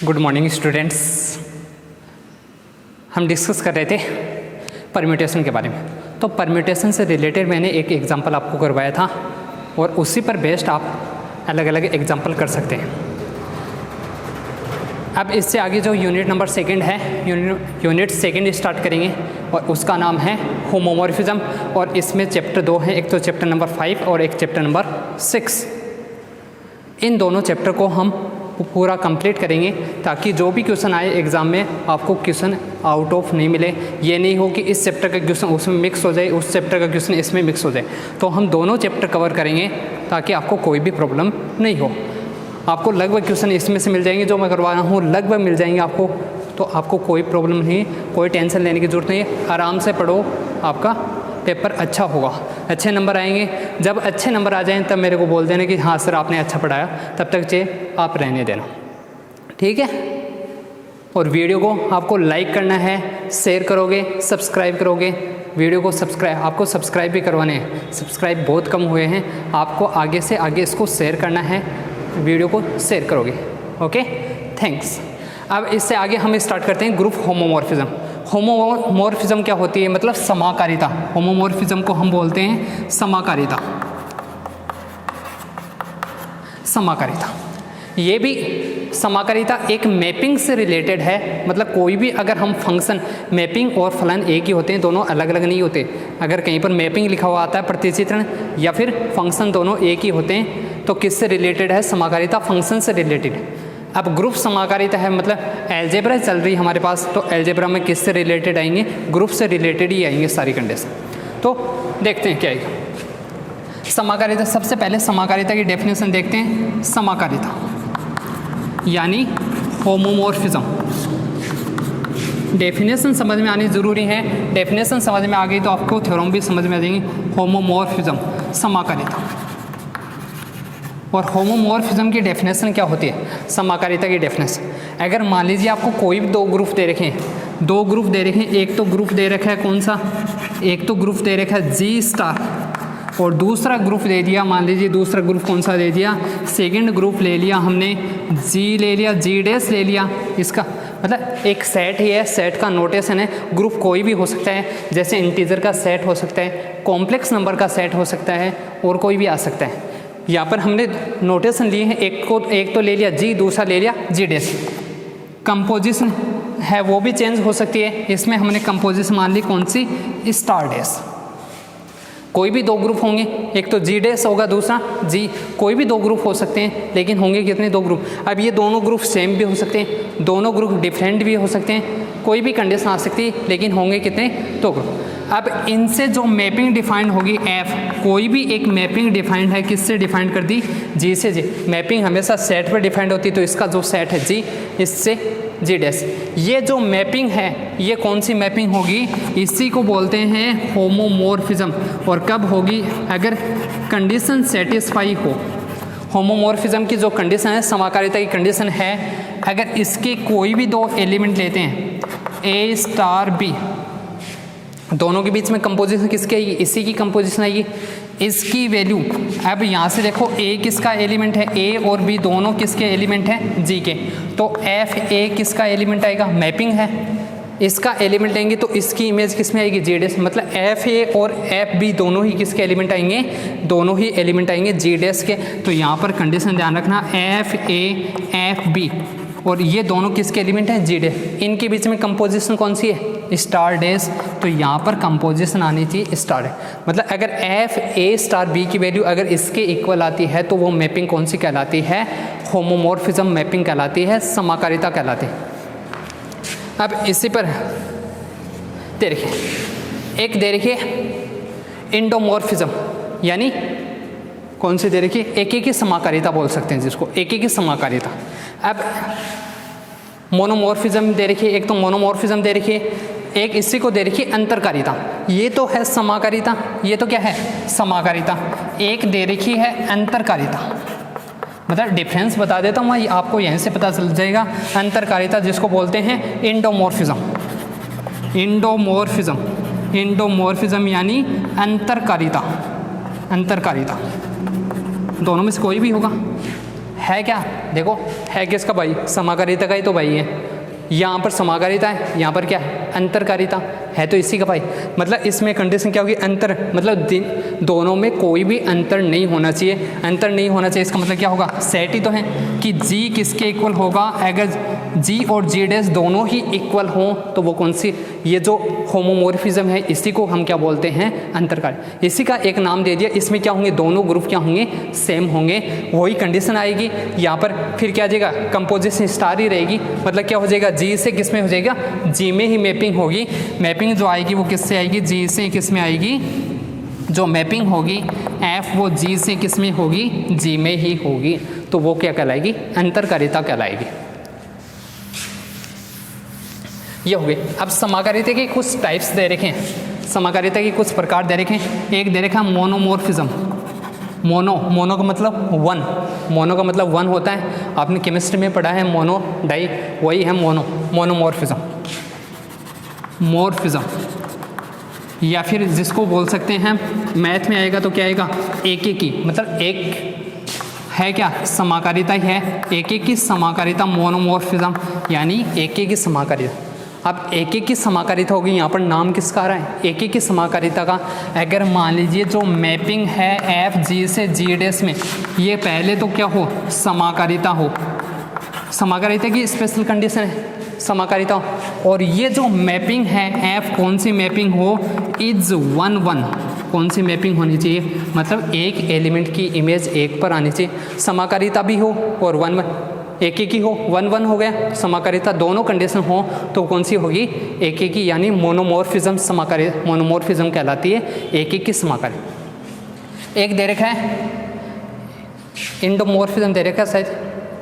Good morning students. हम discuss कर रहे थे परम्यूटेशन के बारे में। तो परम्यूटेशन से रिलेटेड मैंने एक एग्जांपल आपको करवाया था और उसी पर बेस्ड आप अलग अलग एग्जांपल कर सकते हैं। अब इससे आगे जो यूनिट नंबर सेकंड है, यूनिट सेकंड स्टार्ट करेंगे और उसका नाम है होमोमॉर्फिज्म। और इसमें चैप्टर 2 है, एक तो चैप्टर नंबर 5 और एक चैप्टर नंबर 6। इन दोनों चैप्टर को हम पूरा कंप्लीट करेंगे ताकि जो भी क्वेश्चन आए एग्ज़ाम में आपको क्वेश्चन आउट ऑफ नहीं मिले। ये नहीं हो कि इस चैप्टर का क्वेश्चन उसमें मिक्स हो जाए, उस चैप्टर का क्वेश्चन इसमें मिक्स हो जाए। तो हम दोनों चैप्टर कवर करेंगे ताकि आपको कोई भी प्रॉब्लम नहीं हो। आपको लगभग क्वेश्चन इसमें से मिल जाएंगे, जो मैं करवा रहा हूँ लगभग मिल जाएंगे आपको। तो आपको कोई प्रॉब्लम नहीं, कोई टेंशन लेने की ज़रूरत नहीं है। आराम से पढ़ो, आपका पेपर अच्छा होगा, अच्छे नंबर आएंगे। जब अच्छे नंबर आ जाएं तब मेरे को बोल देना कि हाँ सर आपने अच्छा पढ़ाया, तब तक चाहिए आप रहने देना, ठीक है। और वीडियो को आपको लाइक करना है, शेयर करोगे, सब्सक्राइब करोगे। वीडियो को आपको सब्सक्राइब भी करवाने हैं, सब्सक्राइब बहुत कम हुए हैं। आपको आगे से आगे इसको शेयर करना है, वीडियो को शेयर करोगे, ओके, थैंक्स। अब इससे आगे हम स्टार्ट करते हैं ग्रुप होमोमॉर्फिज्म। होमोमॉर्फिज्म क्या होती है, मतलब समाकारिता। होमोमॉर्फिज्म को हम बोलते हैं समाकारिता। समाकारिता, ये भी समाकारिता एक मैपिंग से रिलेटेड है। मतलब कोई भी अगर हम फंक्शन, मैपिंग और फलन एक ही होते हैं, दोनों अलग अलग नहीं होते। अगर कहीं पर मैपिंग लिखा हुआ आता है, प्रतिचित्रण या फिर फंक्शन, दोनों एक ही होते हैं। तो किससे रिलेटेड है समाकारिता? फंक्शन से रिलेटेड। अब ग्रुप समाकारिता है, मतलब एल्जेब्रा चल रही है हमारे पास, तो एल्जेब्रा में किससे रिलेटेड आएंगे? ग्रुप से रिलेटेड ही आएंगे सारी कंडीशन। तो देखते हैं क्या आएगा। समाकारिता, सबसे पहले समाकारिता की डेफिनेशन देखते हैं। समाकारिता यानी होमोमॉर्फिज्म। डेफिनेशन समझ में आनी ज़रूरी है। डेफिनेशन समझ में आ गई तो आपको थ्योरम भी समझ में आ जाएंगे। होमोमॉर्फिज्म, समाकारिता। और होमोमॉर्फिज्म की डेफिनेशन क्या होती है? समाकारिता की डेफिनेशन, अगर मान लीजिए आपको कोई भी दो ग्रुप दे रखे हैं, दो ग्रुप दे रखे हैं। एक तो ग्रुप दे रखा है कौन सा? एक तो ग्रुप दे रखा है जी स्टार, और दूसरा ग्रुप दे दिया, मान लीजिए दूसरा ग्रुप कौन सा दे दिया? सेकंड ग्रुप ले लिया हमने, जी ले लिया, जी डैश ले लिया। इसका मतलब एक सेट ही है, सेट का नोटेशन है। ग्रुप कोई भी हो सकता है, जैसे इंटीजर का सेट हो सकता है, कॉम्प्लेक्स नंबर का सेट हो सकता है, और कोई भी आ सकता है। यहाँ पर हमने नोटेशन लिए हैं, एक तो ले लिया जी, दूसरा ले लिया जी डैश। कंपोजिशन है वो भी चेंज हो सकती है। इसमें हमने कंपोजिशन मान ली कौन सी? Star dash. कोई भी दो ग्रुप होंगे, एक तो जी डैश होगा, दूसरा जी। कोई भी दो ग्रुप हो सकते हैं, लेकिन होंगे कितने? दो ग्रुप। अब ये दोनों ग्रुप सेम भी हो सकते हैं, दोनों ग्रुप डिफरेंट भी हो सकते हैं, कोई भी कंडीशन आ सकती है, लेकिन होंगे कितने? दो ग्रुप। अब इनसे जो मैपिंग डिफाइंड होगी एफ, कोई भी एक मैपिंग डिफाइंड है, किससे डिफाइंड कर दी? जी से। जी मैपिंग हमेशा सेट पर डिफाइंड होती है, तो इसका जो सेट है जी, इससे जी डैश। ये जो मैपिंग है, ये कौन सी मैपिंग होगी? इसी को बोलते हैं होमोमॉर्फिज्म। और कब होगी? अगर कंडीशन सेटिस्फाई हो। होमोमॉर्फिज्म की जो कंडीशन है, समाकारिता की कंडीशन है, अगर इसके कोई भी दो एलिमेंट लेते हैं, ए स्टार बी, दोनों के बीच में कंपोजिशन किसकी आएगी? इसी की कंपोजिशन आएगी। इसकी वैल्यू, अब यहाँ से देखो ए किसका एलिमेंट है? ए और बी दोनों किसके एलिमेंट हैं? जी के। तो एफ ए किसका एलिमेंट आएगा? मैपिंग है, इसका एलिमेंट लेंगे तो इसकी इमेज किस में आएगी? जी डैश। मतलब एफ ए और एफ बी दोनों ही किसके एलिमेंट आएंगे? दोनों ही एलिमेंट आएंगे जी डैश के। तो यहाँ पर कंडीशन ध्यान रखना, एफ ए एफ बी, और ये दोनों किसके एलिमेंट हैं? जी डैश। इनके बीच में कंपोजिशन कौन सी है? Star dash. तो यहाँ पर कंपोजिशन आनी चाहिए स्टार डैश। मतलब अगर एफ ए स्टार बी की वैल्यू अगर इसके इक्वल आती है तो वो मैपिंग कौन सी कहलाती है? होमोमॉर्फिज्म मैपिंग कहलाती है, समाकारिता कहलाती है। अब इसी पर दे रखिए, एक दे रखिए इंडोमॉर्फिज्म, यानी कौन सी दे रखी? एक की समाकारिता बोल सकते हैं जिसको, एक की समाकारिता। अब मोनोमॉर्फिज्म दे रखी है, एक तो मोनोमॉर्फिज्म दे रखी है, एक इसी को दे रखी है अंतरकारिता। ये तो है समाकारिता, ये तो क्या है? समाकारिता। एक दे रखी है अंतरकारिता। मतलब डिफरेंस बता देता हूँ मैं, आपको यहीं से पता चल जाएगा। अंतरकारिता जिसको बोलते हैं इंडोमॉर्फिज्म। इंडोमॉर्फिज्म, इंडोमॉर्फिज्म यानी अंतरकारिता। अंतरकारिता दोनों में से कोई भी होगा, है क्या, देखो है किसका भाई, समाकारिता का ही तो भाई है। यहाँ पर समाकारिता है, यहाँ पर क्या है, अंतरकारिता है, तो इसी का भाई। मतलब इसमें कंडीशन क्या होगी, अंतर, मतलब दोनों में कोई भी अंतर नहीं होना चाहिए। अंतर नहीं होना चाहिए इसका मतलब क्या होगा, सेट ही तो है कि जी किसके इक्वल होगा, अगर जी और जी डैश दोनों ही इक्वल हों तो वो कौन सी, ये जो होमोमॉर्फिज्म है इसी को हम क्या बोलते हैं, अंतरकार्य। इसी का एक नाम दे दिया। इसमें क्या होंगे, दोनों ग्रुप क्या होंगे, सेम होंगे। वही कंडीशन आएगी यहाँ पर, फिर क्या आ जाएगा, कंपोजिशन स्टार ही रहेगी। मतलब क्या हो जाएगा, जी से किस में हो जाएगा, जी में ही मैपिंग होगी। मैपिंग जो आएगी वो किससे आएगी, जी से किस में आएगी, जो मैपिंग होगी एफ वो जी से किस में होगी, जी में ही होगी। तो वो क्या कहलाएगी, अंतरकारिता कहलाएगी। ये हो गई। अब समाकारिता के कुछ टाइप्स दे रखे हैं, समाकारिता के कुछ प्रकार दे रखे हैं। एक दे रखा मोनोमॉर्फिज्म। मोनो का मतलब वन, मोनो का मतलब वन होता है। आपने केमिस्ट्री में पढ़ा है मोनो डाई, वही है मोनोमॉर्फिज्म। मॉर्फिज्म या फिर जिसको बोल सकते हैं मैथ में आएगा तो क्या आएगा, एक एक की, मतलब एक है क्या, समाकारिता ही है, एक एक की समाकारिता मोनोमॉर्फिज्म, यानी एक एक की समाकारिता। अब एक एक की समाकारिता होगी, यहाँ पर नाम किसका आ रहा है, एक एक की समाकारिता का। अगर मान लीजिए जो मैपिंग है एफ जी से जी डैश में, ये पहले तो क्या हो, समाकारिता हो, समाकारिता की स्पेशल कंडीशन है समाकारिता। और ये जो मैपिंग है एफ कौन सी मैपिंग हो, इज 1 1, कौन सी मैपिंग होनी चाहिए, मतलब एक एलिमेंट की इमेज एक पर आनी चाहिए। समाकारिता भी हो और 1 1, एक एक ही हो, 1 1 हो गया। समाकारिता दोनों कंडीशन हो तो कौन सी होगी, एक एक ही, यानी मोनोमॉर्फिज्म समाकारिता, मोनोमॉर्फिज्म कहलाती है एक एक की समाकारिता। एक दे रखा है इंडोमॉर्फिज्म दे रखा है शायद,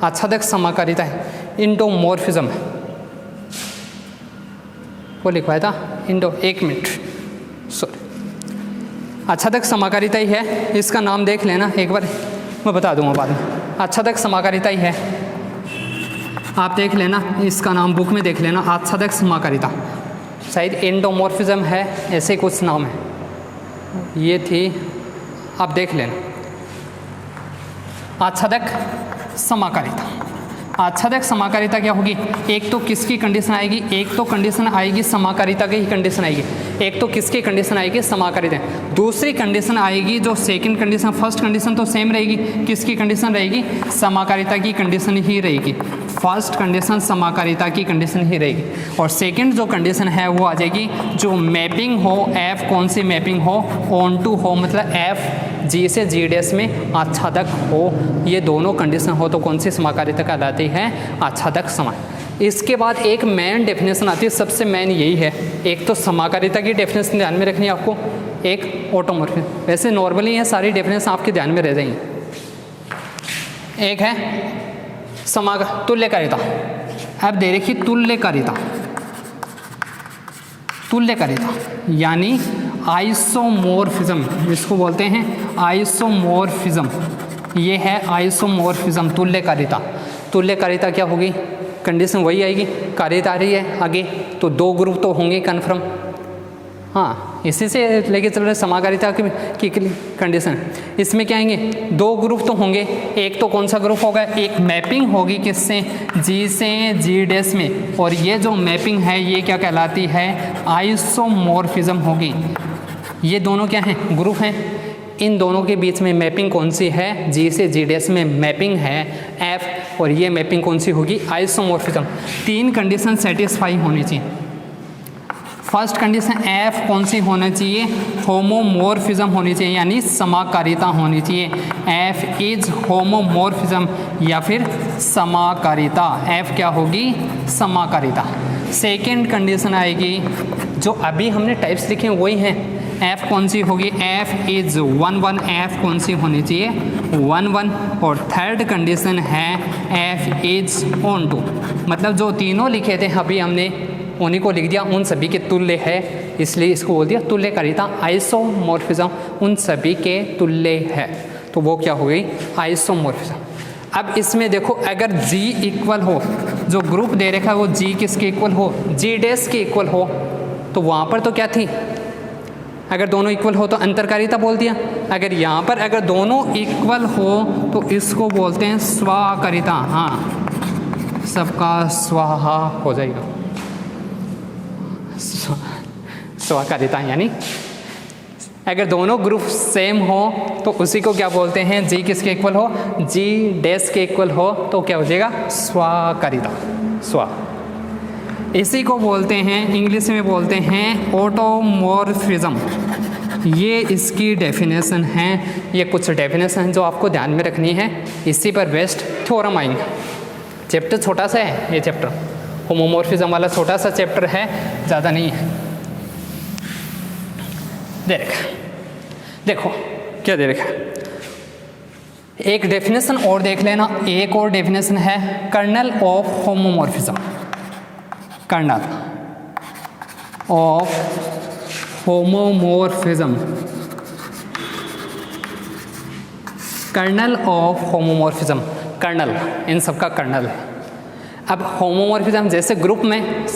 आच्छादक समाकारिता है, इंडोमॉर्फिज्म है, वो लिखवाया था इंडो, एक मिनट सॉरी, आच्छादक समाकारिता ही है। इसका नाम देख लेना एक बार, मैं बता दूंगा बाद में। आच्छादक समाकारिता ही है, आप देख लेना, इसका नाम बुक में देख लेना, आच्छादक समाकारिता, शायद एंडोमॉर्फिज्म है, ऐसे कुछ नाम है, ये थी, आप देख लेना। आच्छादक समाकारिता, आच्छादक समाकारिता क्या होगी, एक तो किसकी कंडीशन आएगी, एक तो कंडीशन आएगी समाकारिता की ही कंडीशन आएगी। एक तो किसकी कंडीशन आएगी, समाकारिता। दूसरी कंडीशन आएगी जो सेकंड कंडीशन, फर्स्ट कंडीशन तो सेम रहेगी, किसकी कंडीशन रहेगी, समाकारिता की कंडीशन ही रहेगी। फर्स्ट कंडीशन समाकारिता की कंडीशन ही रहेगी, और सेकंड जो कंडीशन है वो आ जाएगी जो मैपिंग हो, एफ कौन सी मैपिंग हो, ऑन टू हो, मतलब एफ जी से जी डैश में आच्छादक हो, ये दोनों कंडीशन हो तो कौन सी समाकारिता कहलाती है, आच्छादक समा। इसके बाद एक मेन डेफिनेशन आती है, सबसे मेन यही है। एक तो समाकारिता की डेफिनेशन ध्यान में रखनी है आपको, एक ऑटोमॉर्फिज्म, वैसे नॉर्मली है सारी डेफिनेशन आपके ध्यान में रह जाएंगी। एक है तुल्यकारिता। अब दे रखी तुल्यकारिता, तुल्यकारिता यानी आइसोमॉर्फिज्म, जिसको बोलते हैं आइसोमॉर्फिज्म, ये है आइसोमॉर्फिज्म, तुल्यकारिता। तुल्यकारिता क्या होगी, कंडीशन वही आएगी, कारिता आ रही है आगे, तो दो ग्रुप तो होंगे कन्फर्म। हाँ, इसी से लेके चल रहे समाकारिता की कंडीशन। इसमें क्या आएंगे, दो ग्रुप तो होंगे, एक तो कौन सा ग्रुप होगा, एक मैपिंग होगी किससे, जी से जी डैश में, और ये जो मैपिंग है ये क्या कहलाती है, आइसोमॉर्फिज्म होगी। ये दोनों क्या हैं, ग्रुप हैं, इन दोनों के बीच में मैपिंग कौन सी है, जी से जी डैश में मैपिंग है एफ, और ये मैपिंग कौन सी होगी, आइसोमॉर्फिज्म। तीन कंडीशन सेटिस्फाई होनी चाहिए। फर्स्ट कंडीशन एफ कौन सी होना चाहिए, होमोमॉर्फिज्म होनी चाहिए, यानी समाकारिता होनी चाहिए। एफ इज होमोमॉर्फिज्म या फिर समाकारिता, एफ क्या होगी, समाकारिता। सेकेंड कंडीशन आएगी, जो अभी हमने टाइप्स लिखे हैं वही हैं, एफ कौन सी होगी, एफ इज 1 1, एफ कौन सी होनी चाहिए, 1 1। और थर्ड कंडीशन है एफ इज ऑन टू, मतलब जो तीनों लिखे थे अभी हमने उन्हीं को लिख दिया, उन सभी के तुल्य है, इसलिए इसको बोल दिया तुल्यकारिता। आइसोमॉर्फिज्म उन सभी के तुल्य है, तो वो क्या हो गई, आइसोमॉर्फिज्म। अब इसमें देखो, अगर G इक्वल हो, जो ग्रुप दे रखा है वो G किसके इक्वल हो, G डैश के इक्वल हो, तो वहाँ पर तो क्या थी, अगर दोनों इक्वल हो तो अंतरकारिता बोल दिया। अगर यहाँ पर अगर दोनों इक्वल हो तो इसको बोलते हैं स्वाकारिता। हाँ, सबका स्वाहा हो जाएगा, स्वाकारिता। यानी अगर दोनों ग्रुप सेम हो तो उसी को क्या बोलते हैं, जी किसके इक्वल हो, जी डैश के इक्वल हो तो क्या हो जाएगा, स्वाकारिता, स्वा। इसी को बोलते हैं, इंग्लिश में बोलते हैं ऑटोमॉर्फिज्म। ये इसकी डेफिनेशन है। ये कुछ डेफिनेशन है जो आपको ध्यान में रखनी है, इसी पर बेस्ड थ्योरम आएंगे। चैप्टर छोटा सा है, ये चैप्टर होमोमॉर्फिज्म वाला छोटा सा चैप्टर है, ज़्यादा नहीं है। देखो क्या दे रखा है, एक डेफिनेशन और देख लेना। एक और डेफिनेशन है kernel of homomorphism. Kernel of homomorphism, kernel of homomorphism, kernel इन सब का कर्नल है। अब होमोमॉर्फिज्म जैसे ग्रुप में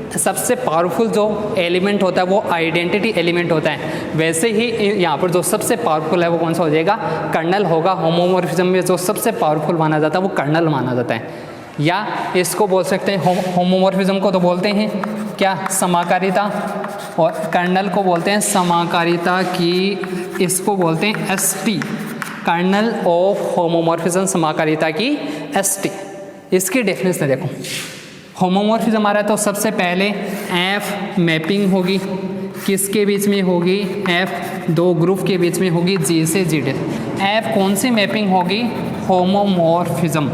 सबसे पावरफुल जो एलिमेंट होता है वो आइडेंटिटी एलिमेंट होता है, वैसे ही यहाँ पर जो सबसे पावरफुल है वो कौन सा हो जाएगा, कर्नल होगा। होमोमॉर्फिज्म में जो सबसे पावरफुल माना जाता है वो कर्नल माना जाता है। या इसको बोल सकते हैं, होमोमॉर्फिज्म को तो बोलते हैं क्या, समाकारिता, और कर्नल को बोलते हैं समाकारिता की, इसको बोलते हैं एसटी, कर्नल ऑफ होमोमॉर्फिज्म, समाकारिता की एसटी। इसकी डेफिनेशन देखो, होमोमॉर्फिज्म आ रहा है तो सबसे पहले एफ मैपिंग होगी, किसके बीच में होगी, एफ दो ग्रुप के बीच में होगी, जी से जी डे। एफ कौन सी मैपिंग होगी, होमोमॉर्फिज्म।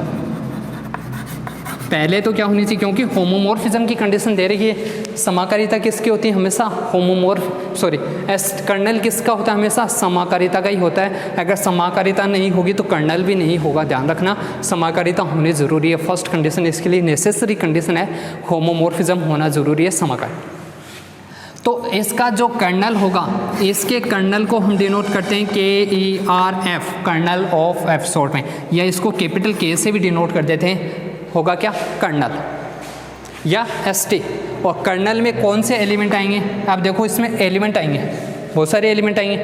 पहले तो क्या होनी चाहिए, क्योंकि होमोमॉर्फिज्म की कंडीशन दे रही है। समाकारिता किसकी होती है, हमेशा कर्नल किसका होता है, हमेशा समाकारिता का ही होता है। अगर समाकारिता नहीं होगी तो कर्नल भी नहीं होगा, ध्यान रखना। समाकारिता होनी ज़रूरी है, फर्स्ट कंडीशन, इसके लिए नेसेसरी कंडीशन है, होमोमॉर्फिज्म होना ज़रूरी है, समाकारिता। तो इसका जो कर्नल होगा, इसके कर्नल को हम डिनोट करते हैं KERF, kernel of F short में, या इसको कैपिटल K से भी डिनोट कर देते हैं, होगा क्या, कर्नल या ST। और कर्नल में कौन से एलिमेंट आएंगे, आप देखो इसमें एलिमेंट आएंगे, बहुत सारे एलिमेंट आएंगे।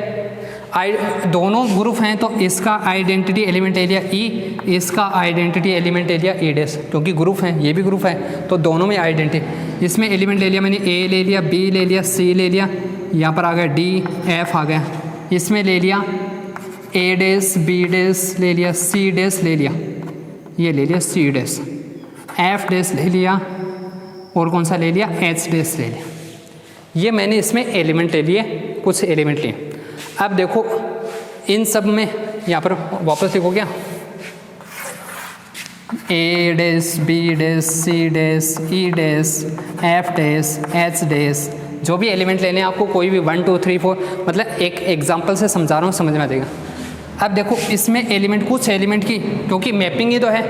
दोनों ग्रुप हैं तो इसका आइडेंटिटी एलिमेंट ले लिया E, इसका आइडेंटिटी एलिमेंट ले लिया E डैश, क्योंकि ग्रुप है, ये भी ग्रुप है तो दोनों में आइडेंटिटी। इसमें एलिमेंट ले लिया मैंने, A ले लिया, B ले लिया, C ले लिया, यहाँ पर आ गया D, F आ गया। इसमें ले लिया A डैश, B डैश ले लिया, C डैश ले लिया, ये ले लिया C डैश, F डैश ले लिया, और कौन सा ले लिया, H डैश ले लिया। ये मैंने इसमें एलिमेंट ले लिए, कुछ एलिमेंट लिए। अब देखो इन सब में यहाँ पर वापस लिखो क्या, A dash, B dash, C dash, E dash, F dash, H dash, जो भी एलिमेंट लेने हैं आपको, कोई भी 1 2 3 4, मतलब एक एग्जांपल से समझा रहा हूँ, समझ में आ जाएगा। अब देखो इसमें एलिमेंट, कुछ एलिमेंट की, क्योंकि मैपिंग ही तो है,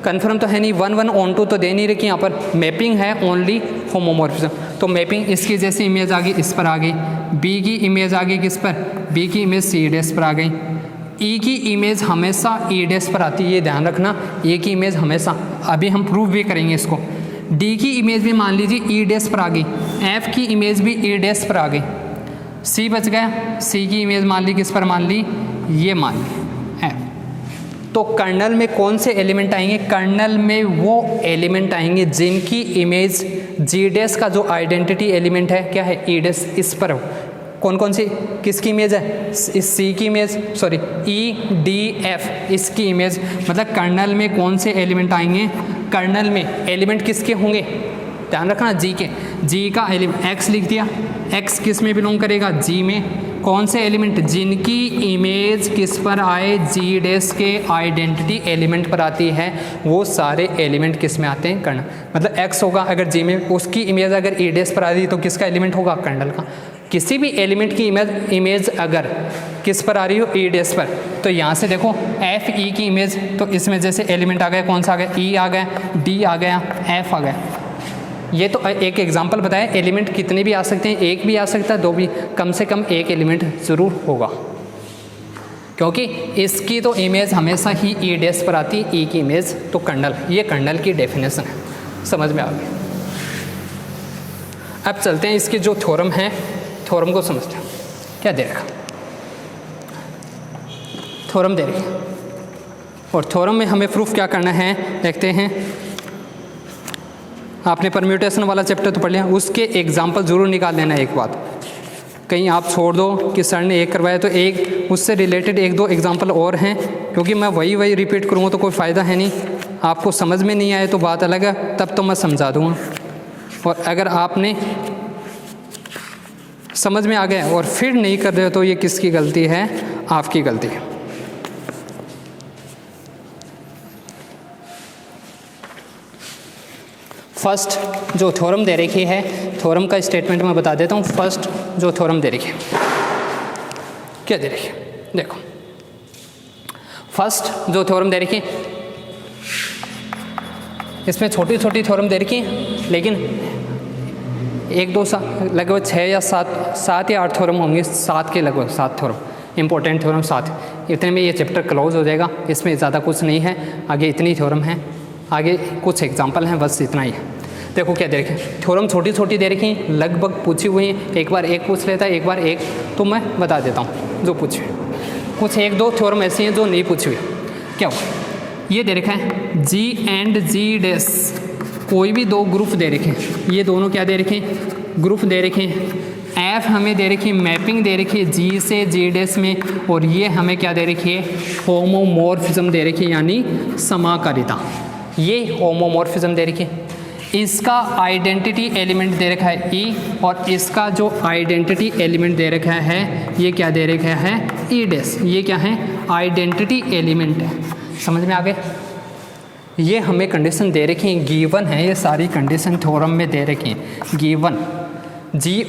कन्फर्म तो है नहीं, 1 1 ऑन 2 तो दे नहीं रखी, यहाँ पर मैपिंग है ओनली होमोमॉर्फिज्म। तो मैपिंग इसकी जैसे इमेज आ गई, इस पर आ गई, बी की इमेज आ गई किस पर, बी की इमेज सी डैश पर आ गई, ई की इमेज हमेशा ई डैश पर आती है, ये ध्यान रखना, ए की इमेज हमेशा, अभी हम प्रूव भी करेंगे इसको। डी की इमेज भी मान लीजिए ई डैश पर आ गई, एफ की इमेज भी ई डैश पर आ गई, सी बच गया, सी की इमेज मान ली किस पर, मान ली ये मान ली एफ। तो कर्नल में कौन से एलिमेंट आएंगे, कर्नल में वो एलिमेंट आएंगे जिनकी इमेज जी डैश का जो आइडेंटिटी एलिमेंट है क्या है, ई डैश, इस पर हो। कौन कौन सी, किसकी इमेज है, इस सी की image, sorry E D F, इसकी इमेज। मतलब कर्नल में कौन से एलिमेंट आएंगे, कर्नल में एलिमेंट किसके होंगे, ध्यान रखना, जी के, जी का एलिमेंट एक्स लिख दिया, एक्स किस में बिलोंग करेगा, जी में। कौन से एलिमेंट, जिनकी इमेज किस पर आए, जी डैश के आइडेंटिटी एलिमेंट पर आती है, वो सारे एलिमेंट किस में आते हैं, कर्नल। मतलब एक्स होगा अगर जी में, उसकी इमेज अगर ई डैश पर आ रही तो किसका एलिमेंट होगा, कर्नल का। किसी भी एलिमेंट की इमेज अगर किस पर आ रही हो, ई डैश पर, तो यहाँ से देखो एफ ई की इमेज, तो इसमें जैसे एलिमेंट आ गया, कौन सा आ गया, ई आ गया, डी आ गया, एफ आ गया। ये तो एक एग्जांपल बताया, एलिमेंट कितने भी आ सकते हैं, एक भी आ सकता है, दो भी, कम से कम एक एलिमेंट ज़रूर होगा, क्योंकि इसकी तो इमेज हमेशा ही ई डैश पर आती है, ई की इमेज तो कर्नल। ये कर्नल की डेफिनेशन है, समझ में आ गई। अब चलते हैं इसके जो थ्योरम है थ्योरम को समझते हैं। क्या दे रखा, थ्योरम दे रखी, और थ्योरम में हमें प्रूफ क्या करना है देखते हैं। आपने परम्यूटेशन वाला चैप्टर तो पढ़ लिया, उसके एग्जाम्पल ज़रूर निकाल लेना। एक बात कहीं आप छोड़ दो कि सर ने एक करवाया तो एक उससे रिलेटेड एक दो एग्जाम्पल और हैं, क्योंकि मैं वही रिपीट करूँगा तो कोई फ़ायदा है नहीं। आपको समझ में नहीं आए तो बात अलग है, तब तो मैं समझा दूँगा। और अगर आपने समझ में आ गया और फिर नहीं कर रहे हो तो ये किसकी गलती है, आपकी गलती है। फर्स्ट जो थ्योरम दे रखी है, थ्योरम का स्टेटमेंट मैं बता देता हूँ। फर्स्ट जो थ्योरम दे रखी है, क्या दे रखी है देखो। फर्स्ट जो थ्योरम दे रखी है, इसमें छोटी छोटी थ्योरम दे रखी है, लेकिन एक दो लगभग 6 या 7 या 8 थ्योरम होंगे, 7 के लगभग 7 थ्योरम, इंपॉर्टेंट थ्योरम 7। इतने में ये चैप्टर क्लोज हो जाएगा। इसमें ज़्यादा कुछ नहीं है, आगे इतनी थ्योरम है, आगे कुछ एग्जाम्पल हैं, बस इतना ही है। देखो क्या दे रखे, थ्योरम छोटी छोटी दे रखी, लगभग पूछी हुई हैं। एक बार एक पूछ लेता है, एक बार एक, तो मैं बता देता हूँ जो पूछी हुई। कुछ एक दो थ्योरम ऐसी हैं जो नहीं पूछी हुई। क्या हुआ, ये दे रखा है G एंड G', कोई भी दो ग्रुप दे रखे हैं। ये दोनों क्या दे रखे हैं, ग्रुप दे रखे हैं। F हमें दे रखी है, मैपिंग दे रखी है G से G' में, और ये हमें क्या दे रखी है, होमोमॉर्फिज्म दे रखी है, यानी समाकारिता। ये होमोमॉर्फिज्म दे रखी है। इसका आइडेंटिटी एलिमेंट दे रखा है E, और इसका जो आइडेंटिटी एलिमेंट दे रखा है ये क्या दे रखा है, E'। ये क्या है, आइडेंटिटी एलिमेंट है। समझ में आ गए। ये हमें कंडीशन दे रखी है, गिवन है। ये सारी कंडीशन थ्योरम में दे रखी है, गिवन। G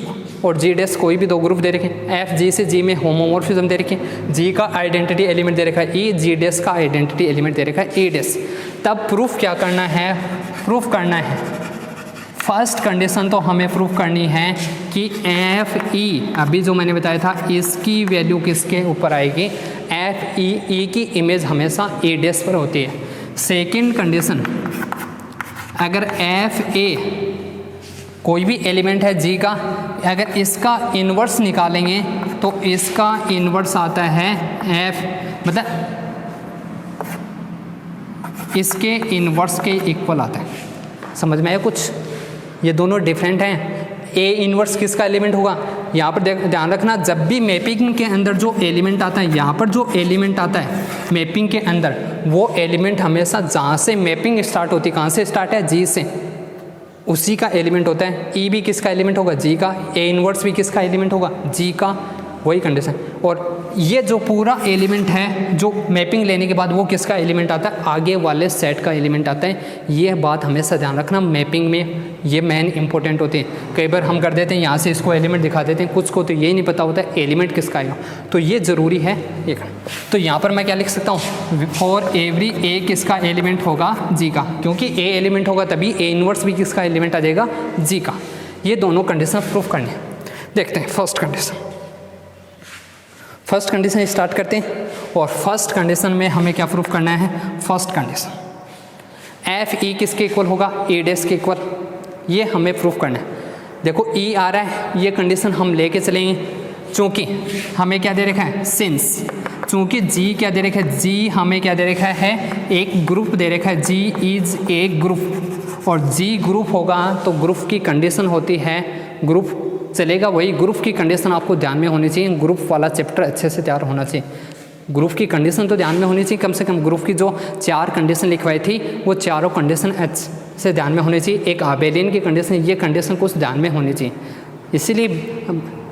और G' कोई भी दो ग्रुप दे रखे हैं। F G से G में होमोमॉर्फिज्म दे रखे हैं। G का आइडेंटिटी एलिमेंट दे रखा है E, G' का आइडेंटिटी एलिमेंट दे रखा है E'। तब प्रूफ क्या करना है, प्रूफ करना है फर्स्ट कंडीशन तो हमें प्रूफ करनी है कि Fe, अभी जो मैंने बताया था, इसकी वैल्यू किसके ऊपर आएगी, E की इमेज हमेशा E' पर होती है। सेकंड कंडीशन, अगर Fa कोई भी एलिमेंट है G का, अगर इसका इन्वर्स निकालेंगे तो इसका इन्वर्स आता है F, मतलब इसके इन्वर्स के इक्वल आता है। समझ में आया कुछ, ये दोनों डिफरेंट हैं। A इन्वर्स किसका एलिमेंट होगा, यहाँ पर ध्यान रखना, जब भी मैपिंग के अंदर जो एलिमेंट आता है, यहाँ पर जो एलिमेंट आता है मैपिंग के अंदर, वो एलिमेंट हमेशा जहाँ से मैपिंग स्टार्ट होती है, कहाँ से स्टार्ट है, G से, उसी का एलिमेंट होता है। E भी किसका एलिमेंट होगा, G का। A इन्वर्स भी किसका एलिमेंट होगा, G का। वही कंडीशन। और ये जो पूरा एलिमेंट है जो मैपिंग लेने के बाद वो किसका एलिमेंट आता है, आगे वाले सेट का एलिमेंट आता है। ये बात हमेशा ध्यान रखना, मैपिंग में ये मेन इंपॉर्टेंट होती है। कई बार हम कर देते हैं यहाँ से इसको एलिमेंट दिखा देते हैं, कुछ को तो यही नहीं पता होता है एलिमेंट किसका आएगा, तो ये ज़रूरी है ये करना। तो यहाँ पर मैं क्या लिख सकता हूँ, फॉर एवरी A किसका एलिमेंट होगा, G का, क्योंकि A एलिमेंट होगा तभी A इन्वर्स भी किसका एलिमेंट आ जाएगा, G का। ये दोनों कंडीशन प्रूफ करनी है। देखते हैं फर्स्ट कंडीशन स्टार्ट करते हैं। और फर्स्ट कंडीशन में हमें क्या प्रूफ करना है, फर्स्ट कंडीशन Fe किसके इक्वल होगा, E' के इक्वल, ये हमें प्रूफ करना है। देखो E आ रहा है, ये कंडीशन हम लेके चलेंगे, चूँकि हमें क्या दे रखा है, सिंस, चूँकि G क्या दे रखा है, G हमें क्या दे रखा है, एक ग्रुप दे रखा है, G इज ए ग्रुप, और G ग्रुप होगा तो ग्रुप की कंडीशन होती है, ग्रुप चलेगा वही, ग्रुप की कंडीशन आपको ध्यान में होनी चाहिए। ग्रुप वाला चैप्टर अच्छे से तैयार होना चाहिए, ग्रुप की कंडीशन तो ध्यान में होनी चाहिए, कम से कम ग्रुप की जो 4 कंडीशन लिखवाई थी वो चारों कंडीशन अच्छे से ध्यान में होनी चाहिए। एक आबेलियन की कंडीशन, ये कंडीशन कुछ ध्यान में होनी चाहिए। इसीलिए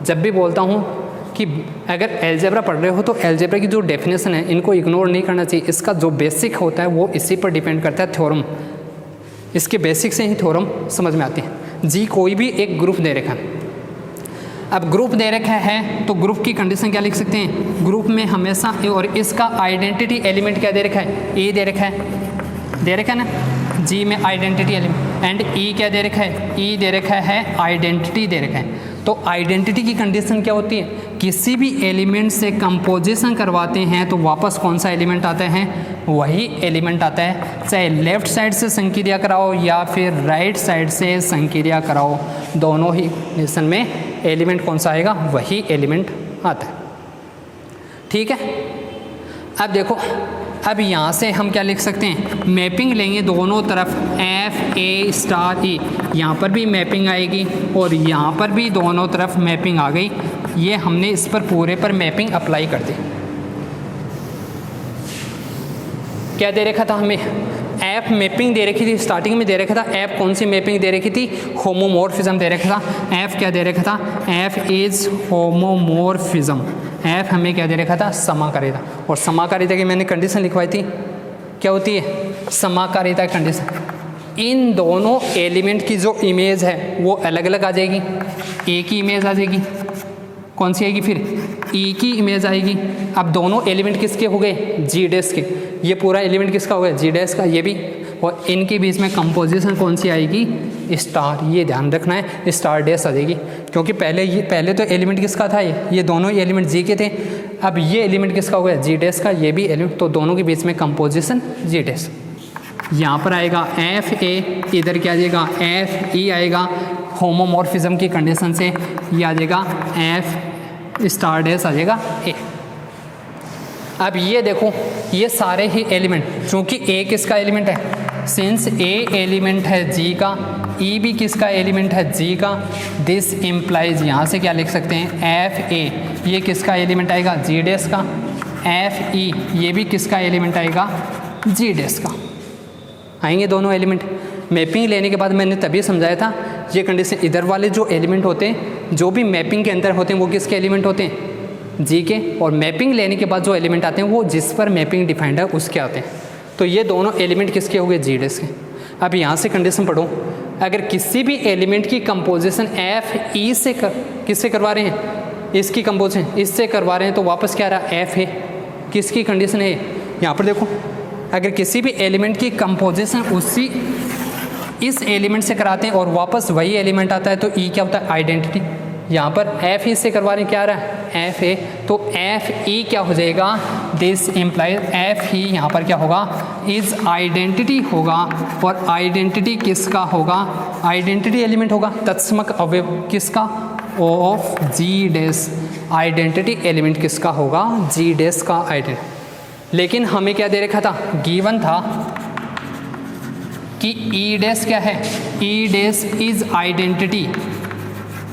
जब भी बोलता हूँ कि अगर एलजेब्रा पढ़ रहे हो तो एलजेब्रा की जो डेफिनेशन है इनको इग्नोर नहीं करना चाहिए। इसका जो बेसिक होता है वो इसी पर डिपेंड करता है, थ्योरम, इसके बेसिक से ही थ्योरम समझ में आती है। जी कोई भी एक ग्रुप दे रखा है, अब ग्रुप दे रखा है तो ग्रुप की कंडीशन क्या लिख सकते हैं, ग्रुप में हमेशा, और इसका आइडेंटिटी एलिमेंट क्या दे रखा है, ए दे रखा है ना, जी में आइडेंटिटी एलिमेंट, एंड ई क्या दे रखा है, ई दे रखा है, आइडेंटिटी दे रखा है। तो आइडेंटिटी की कंडीशन क्या होती है, किसी भी एलिमेंट से कंपोजिशन करवाते हैं तो वापस कौन सा एलिमेंट आता है, वही एलिमेंट आता है, चाहे लेफ्ट साइड से संक्रिया कराओ या फिर राइट साइड से संक्रिया कराओ, दोनों ही कंडीशन में एलिमेंट कौन सा आएगा, वही एलिमेंट आता है। ठीक है, अब देखो, अब यहाँ से हम क्या लिख सकते हैं, मैपिंग लेंगे दोनों तरफ, एफ ए स्टार ई, यहाँ पर भी मैपिंग आएगी और यहाँ पर भी दोनों तरफ मैपिंग आ गई। ये हमने इस पर पूरे पर मैपिंग अप्लाई कर दी। क्या दे रखा था हमें, एफ मैपिंग दे रखी थी, स्टार्टिंग में दे रखा था एफ कौन सी मैपिंग दे रखी थी, होमोमॉर्फिज्म दे रखा था। एफ क्या दे रखा था, एफ इज होमोमॉर्फिज्म। एफ हमें क्या दे रखा था, समाकारिता। और समाकारिता की मैंने कंडीशन लिखवाई थी, क्या होती है समाकारिता कंडीशन, इन दोनों एलिमेंट की जो इमेज है वो अलग अलग आ जाएगी, एक ही इमेज आ जाएगी, कौन सी आएगी फिर, ई की इमेज आएगी। अब दोनों एलिमेंट किसके हो गए, जी डैश के, ये पूरा एलिमेंट किसका हो गया, जी डैश का, ये भी, और इनके बीच में कंपोजिशन कौन सी आएगी, स्टार। ये ध्यान रखना है, स्टार डैश आ जाएगी, क्योंकि पहले तो एलिमेंट किसका था, ये दोनों ही एलिमेंट जी के थे। अब ये एलिमेंट किसका हो गया, जी डैश का, ये भी एलिमेंट, तो दोनों के बीच में कंपोजिशन जी डैश। यहाँ पर आएगा एफ ए, इधर क्या आ जाएगा एफ ई आएगा, होमोमॉर्फिज्म की कंडीशन से ये आ जाएगा एफ स्टार डैश आ जाएगा ए। अब ये देखो, ये सारे ही एलिमेंट, चूँकि ए किसका एलिमेंट है, सिंस ए एलिमेंट है जी का, ई भी किसका एलिमेंट है, जी का, दिस इम्प्लाइज, यहाँ से क्या लिख सकते हैं, एफ ए ये किसका एलिमेंट आएगा, जी डैश का, एफ ई ये भी किसका एलिमेंट आएगा, जी डैश का, आएंगे दोनों एलिमेंट। मैपिंग लेने के बाद मैंने तभी समझाया था, ये कंडीशन, इधर वाले जो एलिमेंट होते हैं, जो भी मैपिंग के अंदर होते हैं, वो किसके एलिमेंट होते हैं, जी के, और मैपिंग लेने के बाद जो एलिमेंट आते हैं वो जिस पर मैपिंग डिफाइंड है उसके आते हैं। तो ये दोनों एलिमेंट किसके हो गए, जी डैश के। अब यहाँ से कंडीशन पढ़ो, अगर किसी भी एलिमेंट की कंपोजिशन एफ ई से किससे करवा रहे हैं, इसकी कंपोजिशन इससे करवा रहे हैं, तो वापस क्या रहा, एफ है, किसकी कंडीशन है, यहाँ पर देखो, अगर किसी भी एलिमेंट की कंपोजिशन उसी इस एलिमेंट से कराते हैं और वापस वही एलिमेंट आता है, तो ई क्या होता है, आइडेंटिटी। यहाँ पर एफ ई से करवा रहे हैं, क्या आ रहा है, एफ ए, तो एफ ई क्या हो जाएगा, दिस इम्प्लाइज एफ ई यहाँ पर क्या होगा, इज आइडेंटिटी होगा, और आइडेंटिटी किसका होगा, आइडेंटिटी एलिमेंट होगा, तत्समक अवयव किसका, of G dash, identity element किसका होगा, जी डैश का आइडेंटिटी। लेकिन हमें क्या दे रखा था, गिवन था कि ई डैश क्या है, ई डैश इज आइडेंटिटी,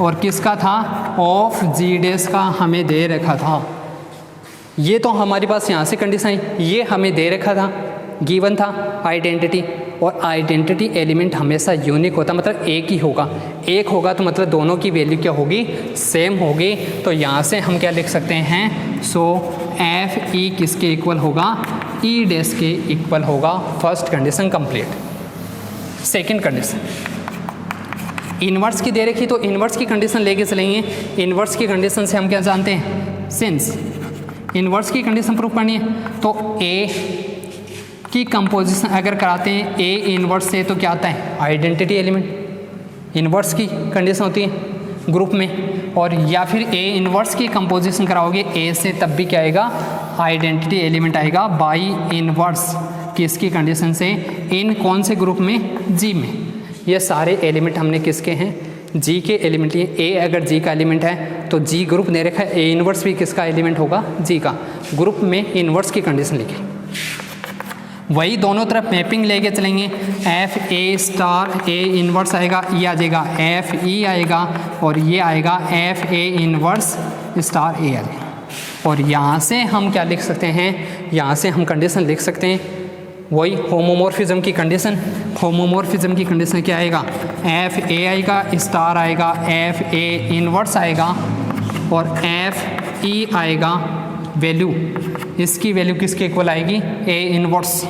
और किसका था, ऑफ जी डैश का हमें दे रखा था। ये तो हमारे पास यहाँ से कंडीशन आई, ये हमें दे रखा था, गिवन था आइडेंटिटी, और आइडेंटिटी एलिमेंट हमेशा यूनिक होता, मतलब एक ही होगा, एक होगा तो मतलब दोनों की वैल्यू क्या होगी, सेम होगी। तो यहाँ से हम क्या लिख सकते हैं, सो एफ ई किसके इक्वल होगा, ई डैश के इक्वल होगा। First condition complete. Second condition, inverse की दे रखी, तो इन्वर्स की कंडीशन लेके चलेंगे। इन्वर्स की कंडीशन से हम क्या जानते हैं, सिंस इन्वर्स की कंडीशन प्रूव करनी है, तो ए की कंपोजिशन अगर कराते हैं ए इन्वर्स से, तो क्या आता है, आइडेंटिटी एलिमेंट। इन्वर्स की कंडीशन होती है ग्रुप में, और या फिर ए इन्वर्स की कंपोजिशन कराओगे ए से, तब भी क्या आएगा, आइडेंटिटी एलिमेंट आएगा बाई इन्वर्स, किसकी कंडीशन से, इन कौन से ग्रुप में, जी में। ये सारे एलिमेंट हमने किसके हैं, जी के एलिमेंट लिए। ए अगर जी का एलिमेंट है तो जी ग्रुप दे रखा है, ए इन्वर्स भी किसका एलिमेंट होगा, जी का। ग्रुप में इन्वर्स की कंडीशन लिखी, वही दोनों तरफ मैपिंग लेके चलेंगे। F A star A inverse आएगा, ये आ जाएगा एफ ई आएगा, और ये आएगा एफ ए इन्वर्स स्टार ए आएगा। और यहाँ से हम क्या लिख सकते हैं, यहाँ से हम कंडीशन लिख सकते हैं वही होमोमॉर्फिज्म की कंडीशन। होमोमॉर्फिज्म की कंडीशन क्या आएगा, एफ ए आएगा, स्टार आएगा, एफ ए इन्वर्स आएगा, और एफ ई आएगा वैल्यू, इसकी वैल्यू किसके इक्वल आएगी, A inverse.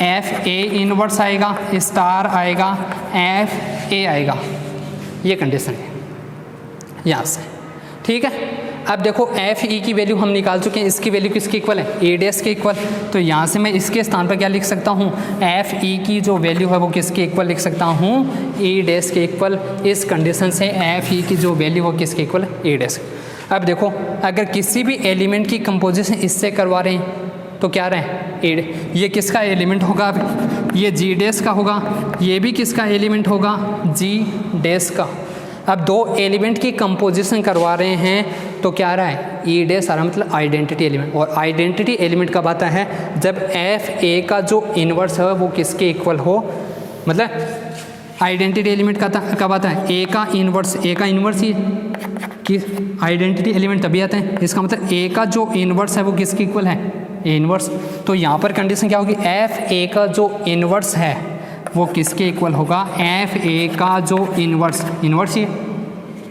F A inverse आएगा, स्टार आएगा, एफ ए आएगा, ये कंडीशन है यहाँ से। ठीक है, अब देखो एफ ई की वैल्यू हम निकाल चुके हैं, इसकी वैल्यू किसके इक्वल है, ए डैश के इक्वल। तो यहाँ से मैं इसके स्थान पर क्या लिख सकता हूँ, एफ ई की जो वैल्यू है वो किसके इक्वल लिख सकता हूँ, ए डैश के इक्वल। इस कंडीशन से एफ ई की जो वैल्यू हो किसके इक्वल है, ए डैश। अब देखो, अगर किसी भी एलिमेंट की कंपोजिशन इससे करवा रहे हैं तो क्या रहे हैं, ए, ये किसका एलिमेंट होगा, ये जी डैश का होगा, ये भी किसका एलिमेंट होगा, जी डैश का। अब दो एलिमेंट की कंपोजिशन करवा रहे हैं तो क्या आ रहा है, ई डैश आ रहा है, मतलब आइडेंटिटी एलिमेंट। और आइडेंटिटी एलिमेंट कब आता है, जब एफ ए का जो इन्वर्स है वो किसके इक्वल हो, मतलब आइडेंटिटी एलिमेंट कब आता है, ए का इन्वर्स, ए का इन्वर्स ही कि आइडेंटिटी एलिमेंट तभी आता है, इसका मतलब ए का जो इन्वर्स है वो किसके इक्वल है, ए इन्वर्स। तो यहाँ पर कंडीशन क्या होगी, एफ ए का जो इन्वर्स है वो किसके इक्वल होगा, एफ ए का जो इन्वर्स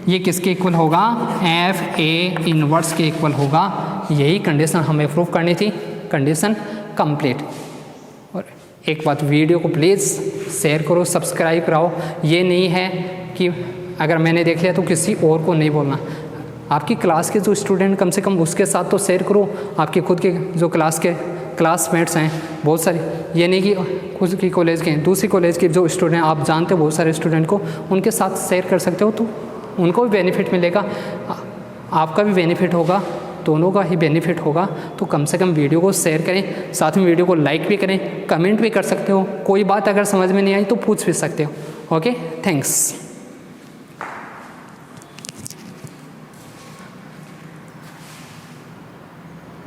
ये किसके इक्वल होगा, एफ ए इन्वर्स के इक्वल होगा। यही कंडीशन हमें प्रूव करनी थी, कंडीशन कंप्लीट। और एक बात, वीडियो को प्लीज़ शेयर करो, सब्सक्राइब कराओ। ये नहीं है कि अगर मैंने देख लिया तो किसी और को नहीं बोलना, आपकी क्लास के जो स्टूडेंट कम से कम उसके साथ तो शेयर करो। आपके खुद के जो क्लासमेट्स हैं बहुत सारे, ये नहीं कि खुद की कॉलेज के, दूसरी कॉलेज के जो स्टूडेंट आप जानते हो बहुत सारे स्टूडेंट को, उनके साथ शेयर कर सकते हो, तो उनको भी बेनिफिट मिलेगा, आपका भी बेनिफिट होगा, दोनों का ही बेनिफिट होगा। तो कम से कम वीडियो को शेयर करें, साथ में वीडियो को लाइक भी करें, कमेंट भी कर सकते हो। कोई बात अगर समझ में नहीं आई तो पूछ भी सकते हो। Okay, thanks.